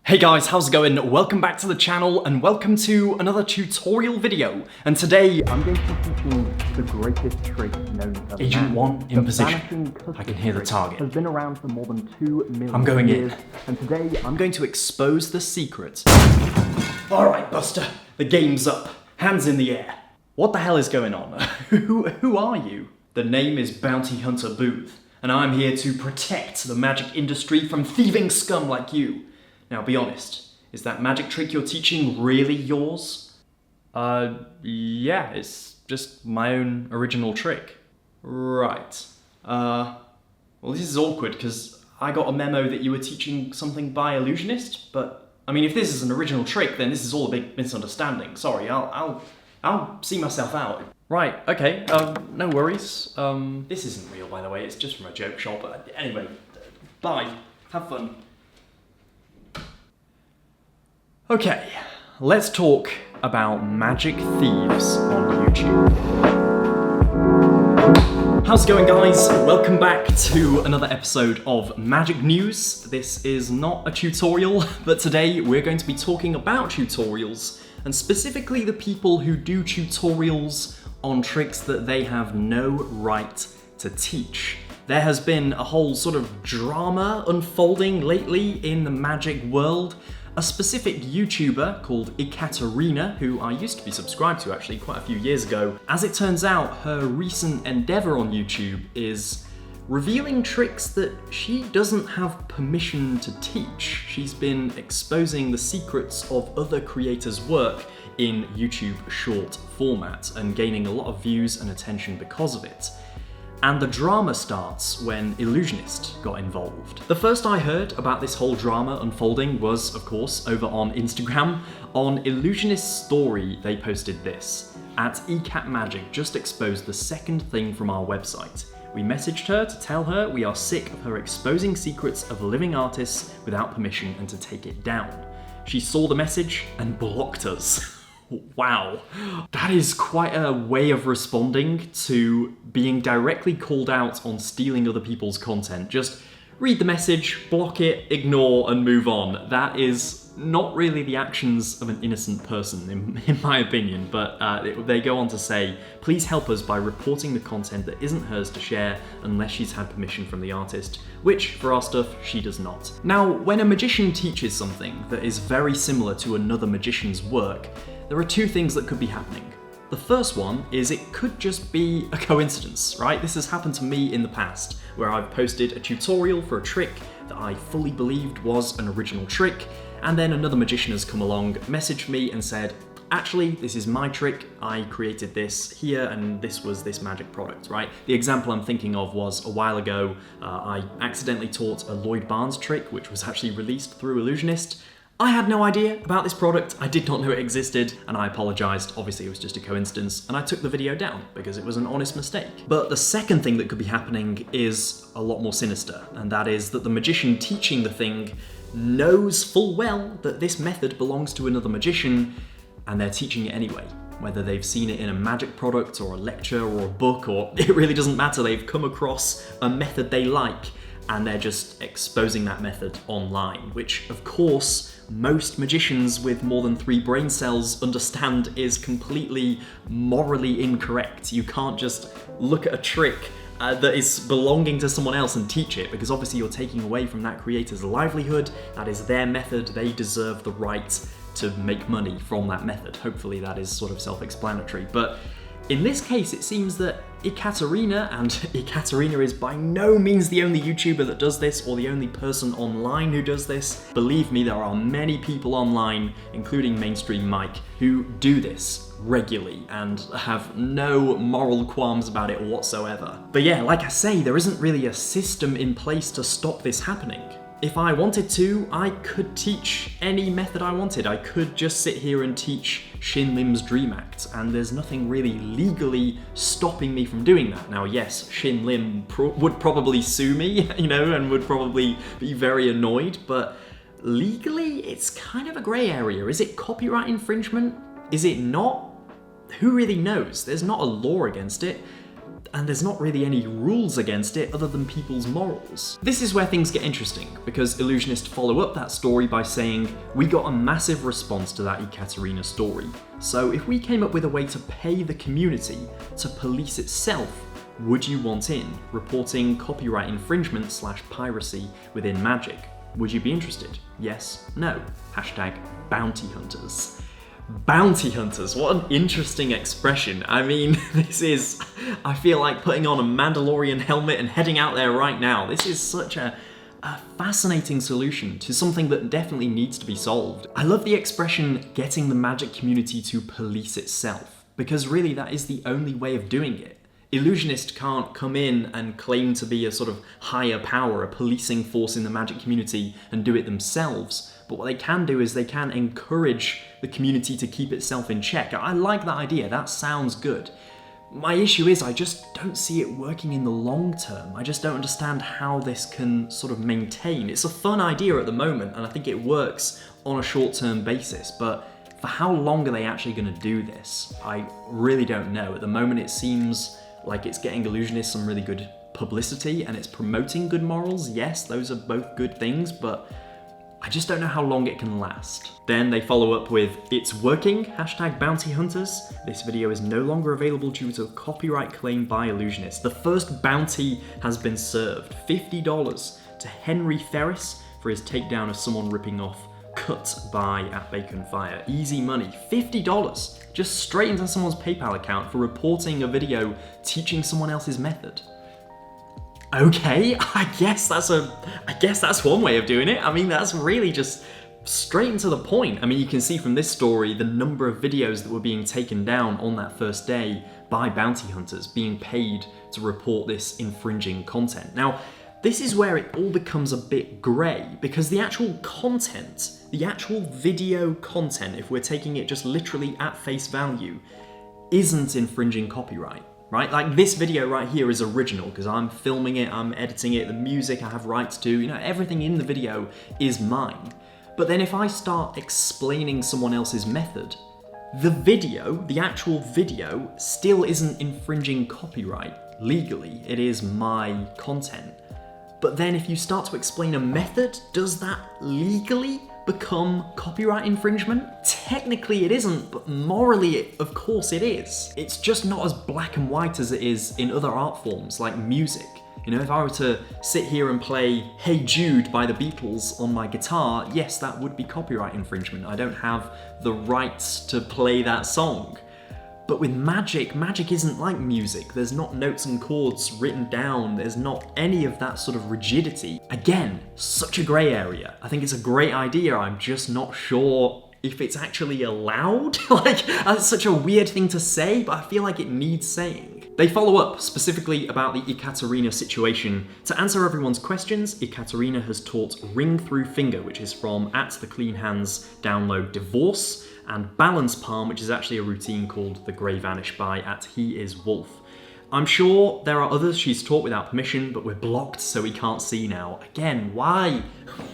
Hey guys, how's it going? Welcome back to the channel and welcome to another tutorial video. And today I'm going to be teaching the greatest trick known to Agent man. 1 in The position. vanishing custard I can hear the trick target. Has been around for more than 2 million I'm going years, in. and today I'm going to expose the secret. Alright, Buster, the game's up. Hands in the air. What the hell is going on? Who are you? The name is Bounty Hunter Booth, and I'm here to protect the magic industry from thieving scum like you. Now be honest, is that magic trick you're teaching really yours? Yeah, it's just my own original trick. Right. Well this is awkward because I got a memo that you were teaching something by Illusionist, but I mean if this is an original trick then this is all a big misunderstanding. Sorry, I'll see myself out. Right, okay, no worries. This isn't real by the way, it's just from a joke shop, but anyway, bye, have fun. Okay, let's talk about magic thieves on YouTube. How's it going guys? Welcome back to another episode of Magic News. This is not a tutorial, but today we're going to be talking about tutorials, and specifically the people who do tutorials on tricks that they have no right to teach. There has been a whole sort of drama unfolding lately in the magic world. A specific YouTuber called Ekaterina, who I used to be subscribed to actually quite a few years ago, as it turns out, her recent endeavor on YouTube is revealing tricks that she doesn't have permission to teach. She's been exposing the secrets of other creators' work in YouTube short format and gaining a lot of views and attention because of it. And the drama starts when Illusionist got involved. The first I heard about this whole drama unfolding was, of course, over on Instagram. On Illusionist's story, they posted this. At Ekaterina Magic just exposed the second thing from our website. We messaged her to tell her we are sick of her exposing secrets of living artists without permission and to take it down. She saw the message and blocked us. Wow, that is quite a way of responding to being directly called out on stealing other people's content. Just read the message, block it, ignore, and move on. That is not really the actions of an innocent person, in my opinion, but they go on to say, please help us by reporting the content that isn't hers to share unless she's had permission from the artist, which, for our stuff, she does not. Now, when a magician teaches something that is very similar to another magician's work, there are two things that could be happening. The first one is it could just be a coincidence, right? This has happened to me in the past, where I've posted a tutorial for a trick that I fully believed was an original trick, and then another magician has come along, messaged me and said, actually, this is my trick, I created this here, and this was this magic product, right? The example I'm thinking of was a while ago, I accidentally taught a Lloyd Barnes trick, which was actually released through Illusionist. I had no idea about this product, I did not know it existed, and I apologised. Obviously it was just a coincidence, and I took the video down because it was an honest mistake. But the second thing that could be happening is a lot more sinister, and that is that the magician teaching the thing knows full well that this method belongs to another magician, and they're teaching it anyway. Whether they've seen it in a magic product or a lecture or a book, or it really doesn't matter, they've come across a method they like, and they're just exposing that method online, which of course most magicians with more than 3 brain cells understand is completely morally incorrect. You can't just look at a trick that is belonging to someone else and teach it, because obviously you're taking away from that creator's livelihood. That is their method, they deserve the right to make money from that method. Hopefully that is sort of self-explanatory, but in this case it seems that Ekaterina, and Ekaterina is by no means the only YouTuber that does this or the only person online who does this. Believe me, there are many people online, including mainstream Mike, who do this regularly and have no moral qualms about it whatsoever. But yeah, like I say, there isn't really a system in place to stop this happening. If I wanted to, I could teach any method I wanted. I could just sit here and teach Shin Lim's Dream Act, and there's nothing really legally stopping me from doing that. Now, yes, Shin Lim would probably sue me, you know, and would probably be very annoyed, but legally, it's kind of a grey area. Is it copyright infringement? Is it not? Who really knows? There's not a law against it. and there's not really any rules against it other than people's morals. This is where things get interesting, because Illusionist follow up that story by saying, we got a massive response to that Ekaterina story, so if we came up with a way to pay the community to police itself, would you want in, reporting copyright infringement / piracy within Magic? Would you be interested? Yes? No? #bounty hunters. Bounty hunters, what an interesting expression. I mean, I feel like putting on a Mandalorian helmet and heading out there right now. This is such a fascinating solution to something that definitely needs to be solved. I love the expression, getting the Magic community to police itself, because really that is the only way of doing it. Illusionist can't come in and claim to be a sort of higher power, a policing force in the Magic community and do it themselves. But what they can do is they can encourage the community to keep itself in check. I like that idea, that sounds good. My issue is I just don't see it working in the long term. I just don't understand how this can sort of maintain. It's a fun idea at the moment and I think it works on a short-term basis, but for how long are they actually going to do this? I really don't know. At the moment it seems like it's getting Illusionist some really good publicity and it's promoting good morals. Yes, those are both good things, but I just don't know how long it can last. Then they follow up with, it's working, #bounty hunters. This video is no longer available due to a copyright claim by Illusionist. The first bounty has been served, $50 to Henry Ferris for his takedown of someone ripping off Cut by @BaconFire. Easy money, $50, just straight into someone's PayPal account for reporting a video teaching someone else's method. Okay, I guess that's one way of doing it. I mean, that's really just straight into the point. I mean, you can see from this story the number of videos that were being taken down on that first day by bounty hunters being paid to report this infringing content. Now, this is where it all becomes a bit grey, because the actual content, the actual video content, if we're taking it just literally at face value, isn't infringing copyright. Right? Like this video right here is original because I'm filming it, I'm editing it, the music I have rights to, you know, everything in the video is mine. But then if I start explaining someone else's method, the video, the actual video, still isn't infringing copyright legally. It is my content. But then if you start to explain a method, does that legally become copyright infringement? Technically it isn't, but morally, of course it is. It's just not as black and white as it is in other art forms, like music. You know, if I were to sit here and play Hey Jude by the Beatles on my guitar, yes, that would be copyright infringement. I don't have the rights to play that song. But with Magic, Magic isn't like music. There's not notes and chords written down. There's not any of that sort of rigidity. Again, such a grey area. I think it's a great idea. I'm just not sure if it's actually allowed. Like, that's such a weird thing to say, but I feel like it needs saying. They follow up specifically about the Ekaterina situation. To answer everyone's questions, Ekaterina has taught Ring Through Finger, which is from @TheCleanHands download Divorce, and Balance Palm, which is actually a routine called The Grey Vanish by @HeIsWolf. I'm sure there are others she's taught without permission, but we're blocked so we can't see now. Again, why?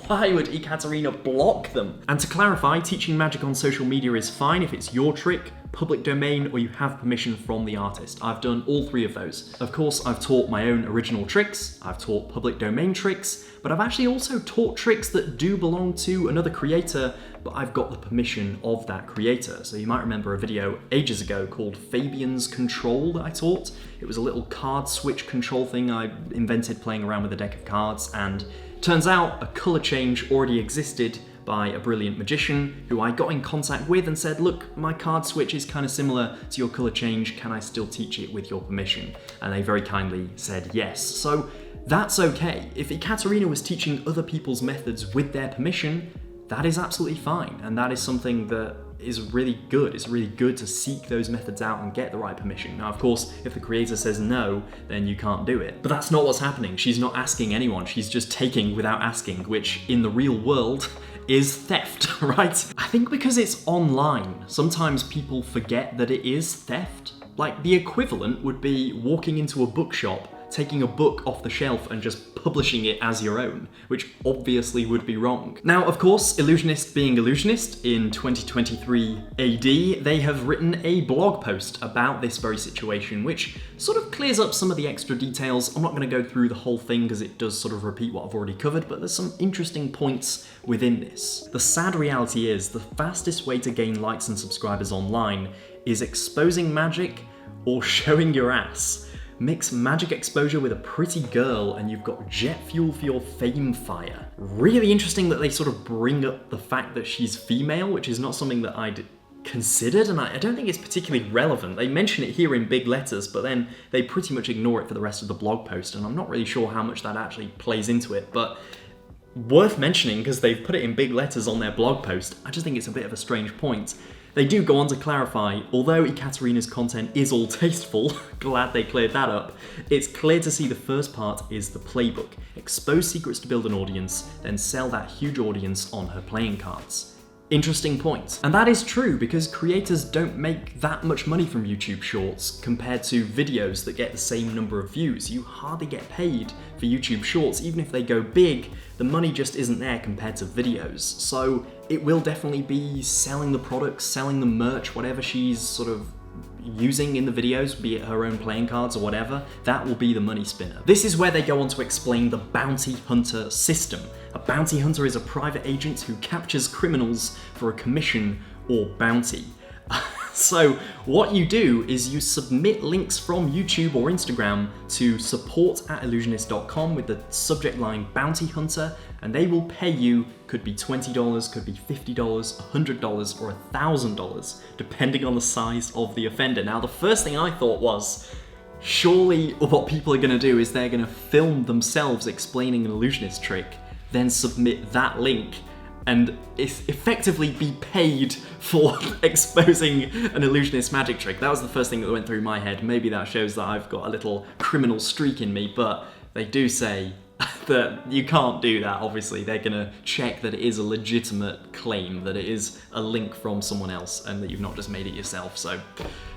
Why would Ekaterina block them? And to clarify, teaching magic on social media is fine if it's your trick, public domain, or you have permission from the artist. I've done all three of those. Of course, I've taught my own original tricks, I've taught public domain tricks, but I've actually also taught tricks that do belong to another creator, but I've got the permission of that creator. So you might remember a video ages ago called Fabian's Control that I taught. It was a little card switch control thing I invented playing around with a deck of cards, and turns out a colour change already existed by a brilliant magician who I got in contact with and said, look, my card switch is kind of similar to your colour change, can I still teach it with your permission? And they very kindly said yes. So that's okay. If Ekaterina was teaching other people's methods with their permission, that is absolutely fine. And that is something that is really good. It's really good to seek those methods out and get the right permission. Now, of course, if the creator says no, then you can't do it. But that's not what's happening. She's not asking anyone. She's just taking without asking, which in the real world is theft, right? I think because it's online, sometimes people forget that it is theft. Like, the equivalent would be walking into a bookshop, taking a book off the shelf and just publishing it as your own, which obviously would be wrong. Now, of course, Illusionist being Illusionist, in 2023 AD, they have written a blog post about this very situation, which sort of clears up some of the extra details. I'm not going to go through the whole thing because it does sort of repeat what I've already covered, but there's some interesting points within this. The sad reality is the fastest way to gain likes and subscribers online is exposing magic or showing your ass. Mix magic exposure with a pretty girl and you've got jet fuel for your fame fire. Really interesting that they sort of bring up the fact that she's female, which is not something that I'd considered, and I don't think it's particularly relevant. They mention it here in big letters, but then they pretty much ignore it for the rest of the blog post, and I'm not really sure how much that actually plays into it, but worth mentioning because they've put it in big letters on their blog post. I just think it's a bit of a strange point. They do go on to clarify, although Ekaterina's content is all tasteful, glad they cleared that up, it's clear to see the first part is the playbook. Expose secrets to build an audience, then sell that huge audience on her playing cards. Interesting point. And that is true because creators don't make that much money from YouTube Shorts compared to videos that get the same number of views. You hardly get paid for YouTube Shorts. Even if they go big, the money just isn't there compared to videos. So it will definitely be selling the products, selling the merch, whatever she's sort of using in the videos, be it her own playing cards or whatever, that will be the money spinner. This is where they go on to explain the bounty hunter system. A bounty hunter is a private agent who captures criminals for a commission or bounty. So what you do is you submit links from YouTube or Instagram to support@illusionist.com with the subject line bounty hunter, and they will pay you, could be $20, could be $50, $100, or $1,000, depending on the size of the offender. Now, the first thing I thought was, surely what people are going to do is they're going to film themselves explaining an illusionist trick, then submit that link, and effectively be paid for exposing an illusionist magic trick. That was the first thing that went through my head. Maybe that shows that I've got a little criminal streak in me, but they do say that you can't do that, obviously. They're gonna check that it is a legitimate claim, that it is a link from someone else, and that you've not just made it yourself, so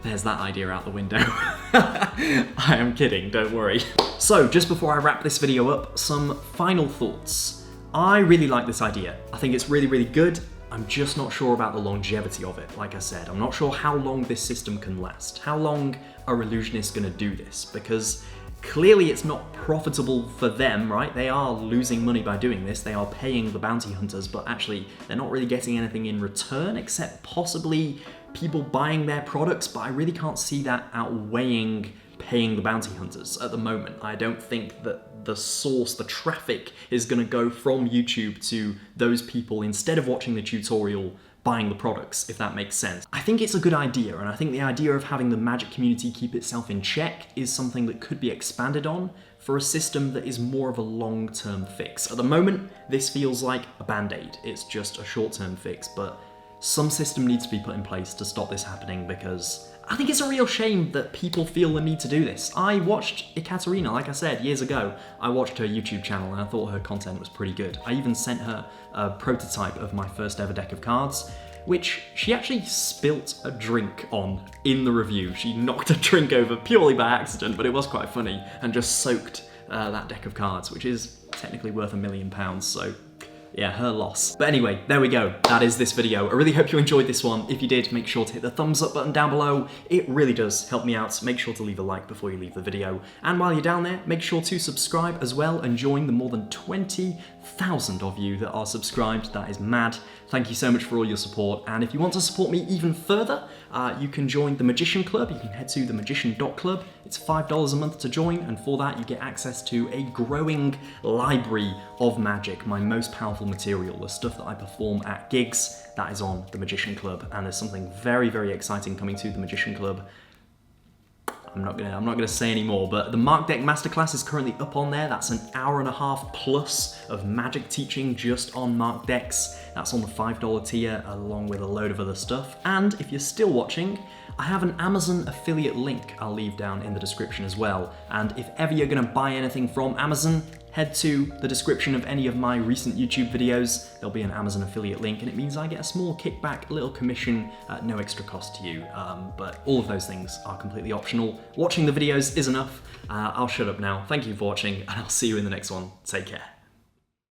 there's that idea out the window. I am kidding, don't worry. So, just before I wrap this video up, some final thoughts. I really like this idea. I think it's really, really good. I'm just not sure about the longevity of it. Like I said, I'm not sure how long this system can last. How long are illusionists gonna do this? Because clearly it's not profitable for them, right? They are losing money by doing this. They are paying the bounty hunters, but actually they're not really getting anything in return except possibly people buying their products, but I really can't see that outweighing paying the bounty hunters at the moment. I don't think that the source, the traffic, is gonna go from YouTube to those people instead of watching the tutorial buying the products, if that makes sense. I think it's a good idea, and I think the idea of having the magic community keep itself in check is something that could be expanded on for a system that is more of a long-term fix. At the moment, this feels like a band-aid. It's just a short-term fix, but some system needs to be put in place to stop this happening, because I think it's a real shame that people feel the need to do this. I watched Ekaterina, like I said, years ago. I watched her YouTube channel and I thought her content was pretty good. I even sent her a prototype of my first ever deck of cards, which she actually spilt a drink on in the review. She knocked a drink over purely by accident, but it was quite funny, and just soaked that deck of cards, which is technically worth £1 million, so yeah, her loss. But anyway, there we go. That is this video. I really hope you enjoyed this one. If you did, make sure to hit the thumbs up button down below. It really does help me out. Make sure to leave a like before you leave the video. And while you're down there, make sure to subscribe as well and join the more than 20,000 of you that are subscribed. That is mad. Thank you so much for all your support. And if you want to support me even further, you can join the Magician Club. You can head to themagician.club. It's $5 a month to join, and for that you get access to a growing library of magic, my most powerful material, the stuff that I perform at gigs, that is on the Magician Club, and there's something very, very exciting coming to the Magician Club. I'm not gonna say any more, but the Mark Deck Masterclass is currently up on there. That's an hour-and-a-half plus of magic teaching just on Mark Decks. That's on the $5 tier, along with a load of other stuff. And if you're still watching, I have an Amazon affiliate link I'll leave down in the description as well, and if ever you're gonna buy anything from Amazon, head to the description of any of my recent YouTube videos. There'll be an Amazon affiliate link, and it means I get a small kickback, a little commission at no extra cost to you. But all of those things are completely optional. Watching the videos is enough. I'll shut up now. Thank you for watching, and I'll see you in the next one. Take care.